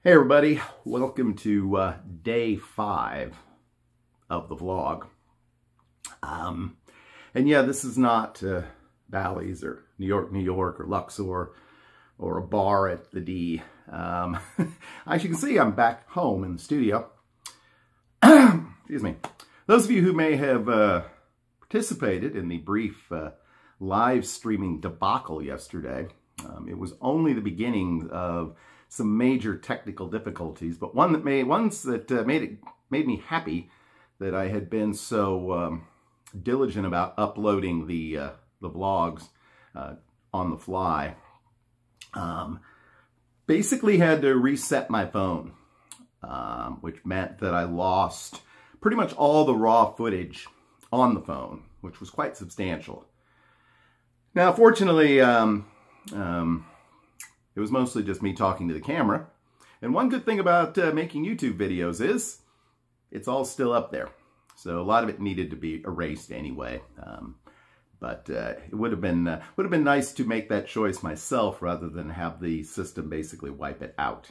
Hey everybody, welcome to day 5 of the vlog. And yeah, this is not Bally's or New York or Luxor or a bar at the D. As you can see, I'm back home in the studio. Excuse me. Those of you who may have participated in the brief live streaming debacle yesterday, it was only the beginning of some major technical difficulties, but ones that made me happy that I had been so diligent about uploading the vlogs on the fly. Basically had to reset my phone, which meant that I lost pretty much all the raw footage on the phone, which was quite substantial. Now, fortunately, it was mostly just me talking to the camera. And one good thing about making YouTube videos is it's all still up there. So a lot of it needed to be erased anyway. But it would have been nice to make that choice myself rather than have the system basically wipe it out.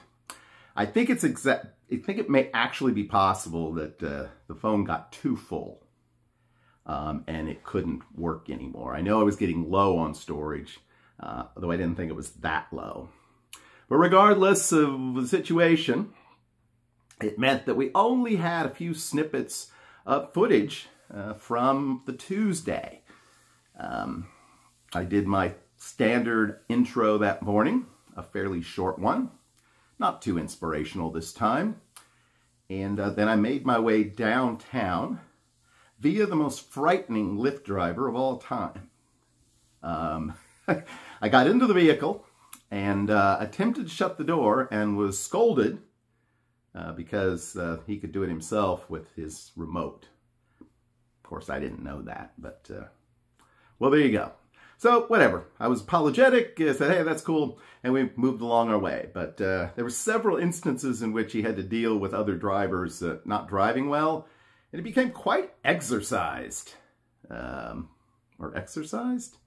I think it may actually be possible that the phone got too full and it couldn't work anymore. I know I was getting low on storage, although I didn't think it was that low. But regardless of the situation, it meant that we only had a few snippets of footage from the Tuesday. I did my standard intro that morning, a fairly short one, not too inspirational this time. And then I made my way downtown via the most frightening Lyft driver of all time. I got into the vehicle and attempted to shut the door and was scolded because he could do it himself with his remote. Of course, I didn't know that, but, well, there you go. So, whatever. I was apologetic, said, hey, that's cool, and we moved along our way. But there were several instances in which he had to deal with other drivers not driving well, and he became quite exercised. Or exercised?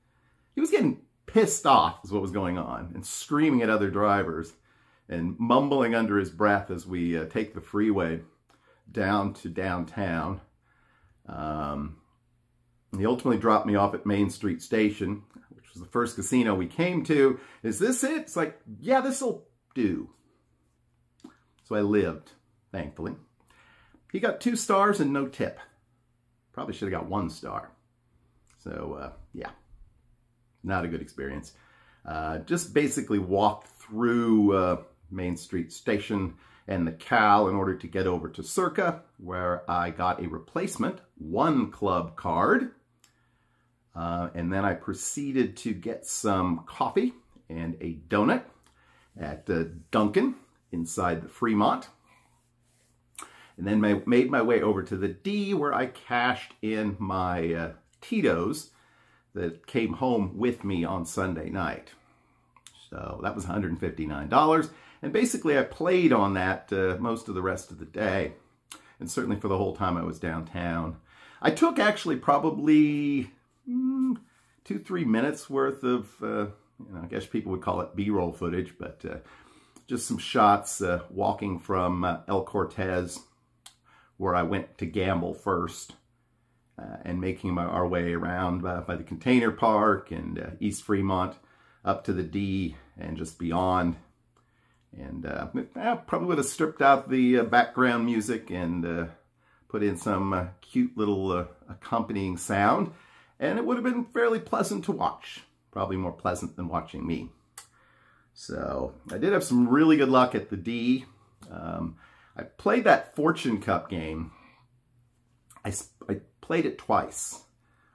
He was getting pissed off is what was going on, and screaming at other drivers and mumbling under his breath as we take the freeway down to downtown. He ultimately dropped me off at Main Street Station, which was the first casino we came to. Is this it? It's like, yeah, this'll do. So I lived, thankfully. He got 2 stars and no tip. Probably should have got 1 star. So, yeah. Not a good experience. Just basically walked through Main Street Station and the Cal in order to get over to Circa, where I got a replacement 1 club card. And then I proceeded to get some coffee and a donut at Dunkin' inside the Fremont. And then made my way over to the D, where I cashed in my Tito's that came home with me on Sunday night. So that was $159. And basically I played on that most of the rest of the day. And certainly for the whole time I was downtown. I took actually probably 2-3 minutes worth of, I guess people would call it B-roll footage, but just some shots walking from El Cortez, where I went to gamble first. And making our way around by the Container Park and East Fremont up to the D and just beyond. And I probably would have stripped out the background music and put in some cute little accompanying sound. And it would have been fairly pleasant to watch. Probably more pleasant than watching me. So I did have some really good luck at the D. I played that Fortune Cup game. I played it twice.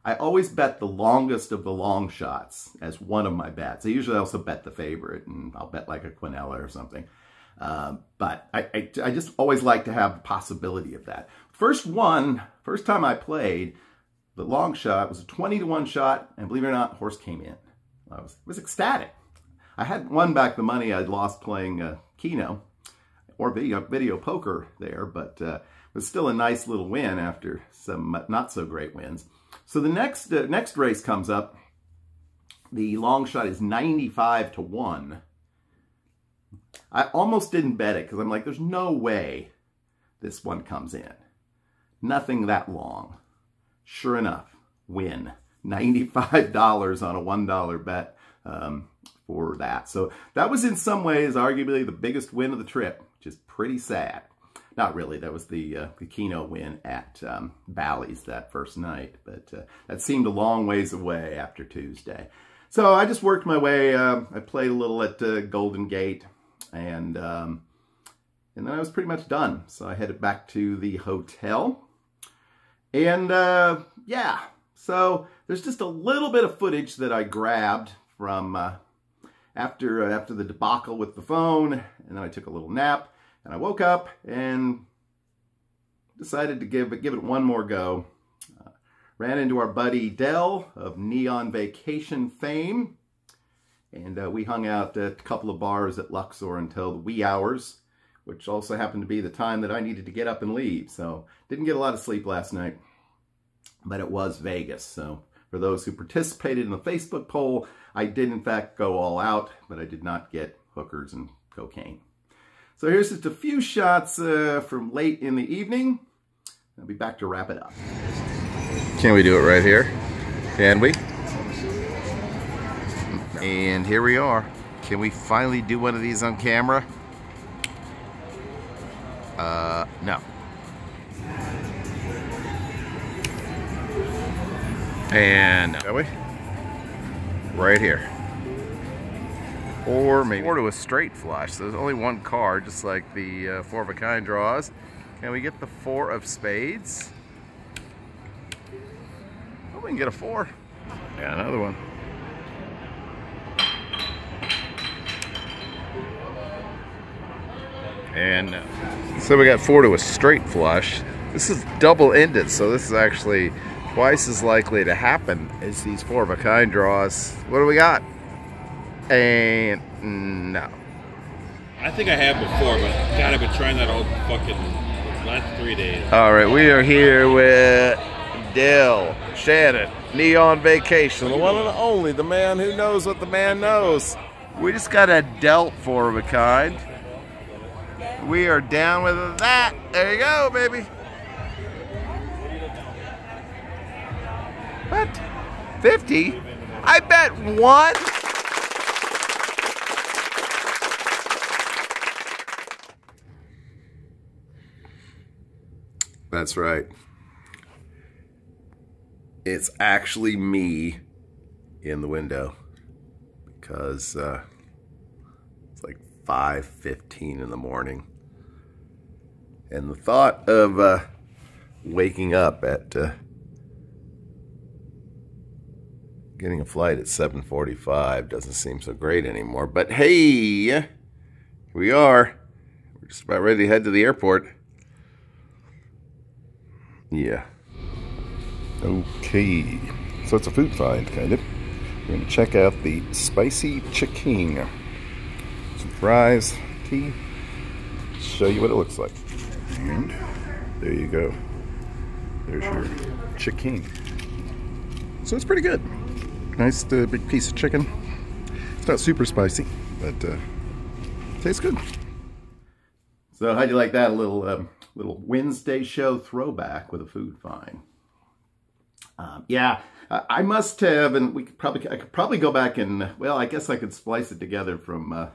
I always bet the longest of the long shots as one of my bets. I usually also bet the favorite, and I'll bet like a Quinella or something. But I just always like to have the possibility of that. First time I played, the long shot was a 20-to-1 shot, and believe it or not, horse came in. I was ecstatic. I hadn't won back the money I'd lost playing Keno or video poker there, but it was still a nice little win after some not so great wins. So the next race comes up. The long shot is 95-to-1. I almost didn't bet it because I'm like, there's no way this one comes in. Nothing that long. Sure enough, win. $95 on a $1 bet for that. So that was in some ways arguably the biggest win of the trip, which is pretty sad. Not really, that was the Keno win at Bally's that first night, but that seemed a long ways away after Tuesday. So I just worked my way, I played a little at Golden Gate, and then I was pretty much done. So I headed back to the hotel, and yeah, so there's just a little bit of footage that I grabbed from after the debacle with the phone, and then I took a little nap. And I woke up and decided to give it one more go. Ran into our buddy Dell of Neon Vacation fame. And we hung out at a couple of bars at Luxor until the wee hours, which also happened to be the time that I needed to get up and leave. So didn't get a lot of sleep last night, but it was Vegas. So for those who participated in the Facebook poll, I did in fact go all out, but I did not get hookers and cocaine. So here's just a few shots from late in the evening. I'll be back to wrap it up. Can we do it right here? Can we? And here we are. Can we finally do one of these on camera? No. And shall we? Right here. Or maybe 4 to a straight flush. So there's only one card, just like the 4 of a kind draws. Can we get the 4 of spades? Oh, we can get a 4. Yeah, another one. And no. So we got 4 to a straight flush. This is double-ended, so this is actually twice as likely to happen as these 4 of a kind draws. What do we got? And no. I think I have before, but God, I've been trying that all fucking last 3 days. All right, we are here with Dell Shannon, Neon Vacation, the one and only, the man who knows what the man knows. We just got a dealt 4 of a kind. We are down with that. There you go, baby. What? 50? I bet 1. That's right. It's actually me in the window because it's like 5:15 in the morning. And the thought of waking up at getting a flight at 7:45 doesn't seem so great anymore. But hey, here we are. We're just about ready to head to the airport. Yeah. Okay. So it's a food find, kind of. We're going to check out the spicy chicken. Some fries, tea. Show you what it looks like. And there you go. There's your chicken. So it's pretty good. Nice big piece of chicken. It's not super spicy, but tastes good. So how'd you like that? A little Wednesday show throwback with a food find. Yeah, I must have, and I could probably go back and, well, I guess I could splice it together from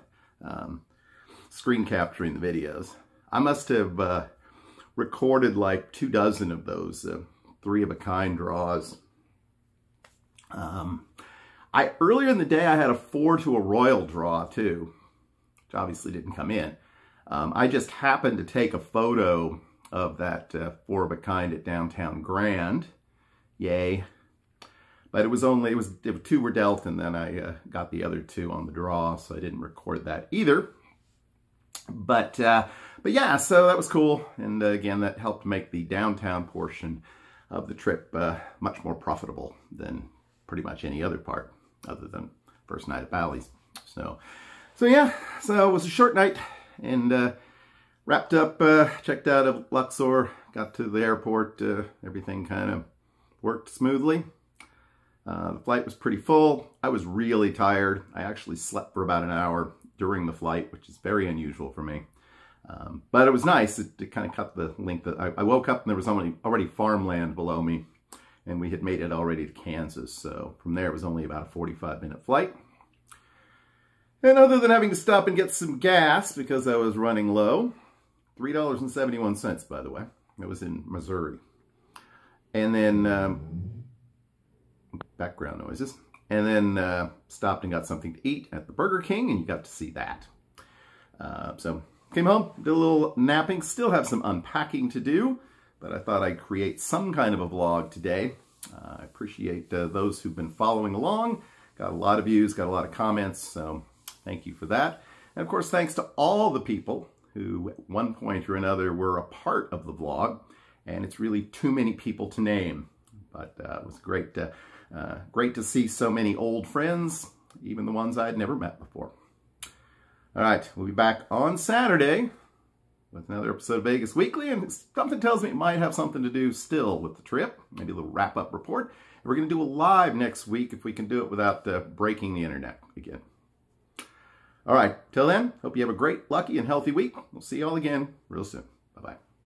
screen capturing the videos. I must have recorded like 24 of those 3 of a kind draws. Earlier in the day I had a 4 to a royal draw too, which obviously didn't come in. I just happened to take a photo of that 4 of a kind at Downtown Grand. Yay. But it was 2 were dealt, and then I got the other 2 on the draw, so I didn't record that either. But yeah, so that was cool. And again, that helped make the downtown portion of the trip much more profitable than pretty much any other part other than first night at Bally's. So yeah, so it was a short night, and wrapped up, checked out of Luxor, got to the airport, everything kind of worked smoothly. The flight was pretty full. I was really tired. I actually slept for about an hour during the flight, which is very unusual for me. But it was nice. It kind of cut the length. I woke up and there was already farmland below me, and we had made it already to Kansas. So from there, it was only about a 45-minute flight. And other than having to stop and get some gas because I was running low, $3.71, by the way. It was in Missouri. And then, background noises. And then stopped and got something to eat at the Burger King, and you got to see that. So came home, did a little napping, still have some unpacking to do, but I thought I'd create some kind of a vlog today. I appreciate those who've been following along. Got a lot of views, got a lot of comments, so thank you for that. And of course, thanks to all the people who at one point or another were a part of the vlog, and it's really too many people to name. But it was great to see so many old friends, even the ones I'd never met before. All right, we'll be back on Saturday with another episode of Vegas Weekly, and something tells me it might have something to do still with the trip, maybe a little wrap-up report. And we're going to do a live next week if we can do it without breaking the internet again. All right, till then, hope you have a great, lucky, and healthy week. We'll see you all again real soon. Bye-bye.